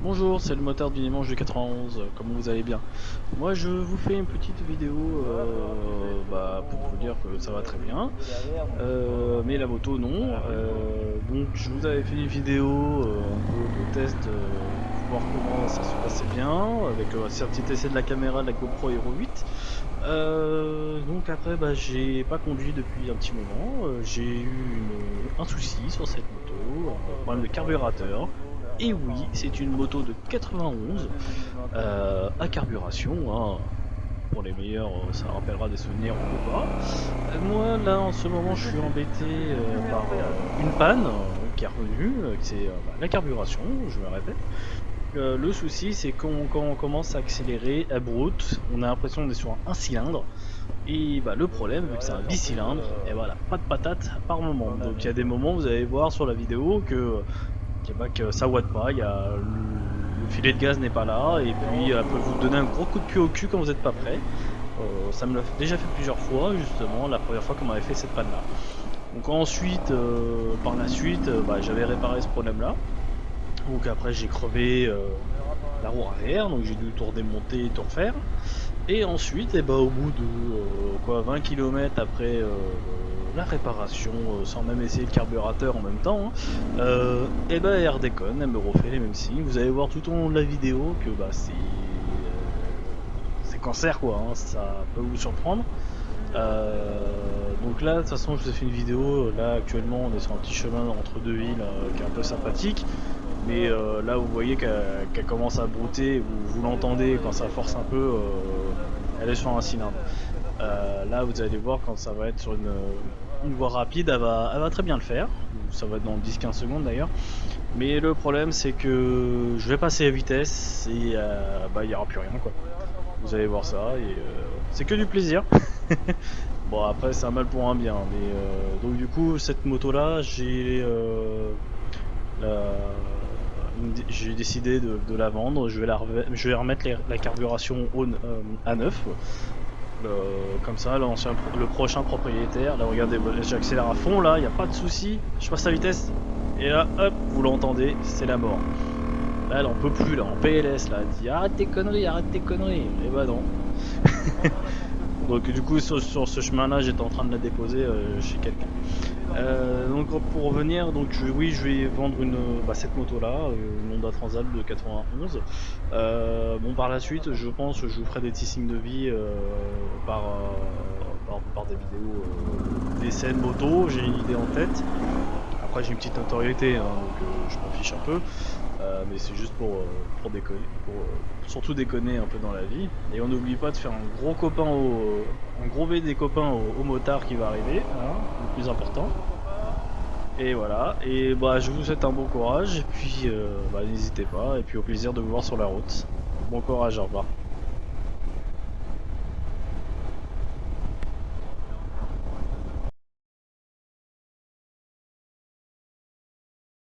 Bonjour, c'est le motard du dimanche du 91, comment vous allez bien? Moi je vous fais une petite vidéo pour vous dire que ça va très bien, mais la moto non. Donc je vous avais fait une vidéo un peu de test pour voir comment ça se passait bien, avec un petit essai de la caméra de la GoPro Hero 8. Donc après j'ai pas conduit depuis un petit moment, j'ai eu un souci sur cette moto, un problème de carburateur. Et oui, c'est une moto de 91 à carburation, hein. Pour les meilleurs, ça rappellera des souvenirs ou pas. Moi, là, en ce moment, je suis embêté par une panne qui est revenue, c'est la carburation, je me répète. Le souci, c'est quand on commence à accélérer à brute, on a l'impression qu'on est sur un cylindre. Et le problème, vu que c'est un bicylindre, et voilà, pas de patate par moment. Donc il y a des moments, vous allez voir sur la vidéo que ça watt pas, il y a le filet de gaz n'est pas là, et puis elle peut vous donner un gros coup de pied au cul quand vous n'êtes pas prêt. Ça me l'a déjà fait plusieurs fois, justement, la première fois qu'on m'avait fait cette panne là. Donc ensuite, par la suite, j'avais réparé ce problème là. Donc après j'ai crevé la roue arrière, donc j'ai dû tout redémonter et tout refaire. Et ensuite, au bout de 20 km après la réparation, sans même essayer le carburateur en même temps, hein, elle redéconne, elle me refait les mêmes signes. Vous allez voir tout au long de la vidéo que c'est cancer quoi, hein, ça peut vous surprendre. Donc là, de toute façon, je vous ai fait une vidéo. Là, actuellement, on est sur un petit chemin entre deux villes qui est un peu sympathique. Mais là, vous voyez qu'elle commence à brouter. Vous l'entendez quand ça force un peu. Elle est sur un cylindre. Là, vous allez voir quand ça va être sur une voie rapide, elle va très bien le faire. Ça va être dans 10-15 secondes d'ailleurs. Mais le problème, c'est que je vais passer à vitesse et il n'y aura plus rien quoi. Vous allez voir ça et c'est que du plaisir. Bon après c'est un mal pour un bien, mais donc du coup cette moto là j'ai décidé de la vendre. Je vais remettre la carburation à neuf. Comme ça le prochain propriétaire, là regardez, j'accélère à fond là, il n'y a pas de souci, je passe la vitesse et là hop vous l'entendez, c'est la mort. Là elle en peut plus là, en PLS là, elle dit arrête tes conneries, et bah non. Donc du coup sur ce chemin-là, j'étais en train de la déposer chez quelqu'un. Donc pour revenir, oui, je vais vendre cette moto-là, une Honda Transal de 91. Bon par la suite, je pense que je vous ferai des teasings de vie par des vidéos d'essais de moto. J'ai une idée en tête. Après j'ai une petite notoriété, hein, donc je m'en fiche un peu. Mais c'est juste pour déconner, pour surtout déconner un peu dans la vie. Et on n'oublie pas de faire un gros V des copains au motard qui va arriver, hein, le plus important. Et voilà, et je vous souhaite un bon courage, et puis n'hésitez pas, et puis au plaisir de vous voir sur la route. Bon courage, au revoir.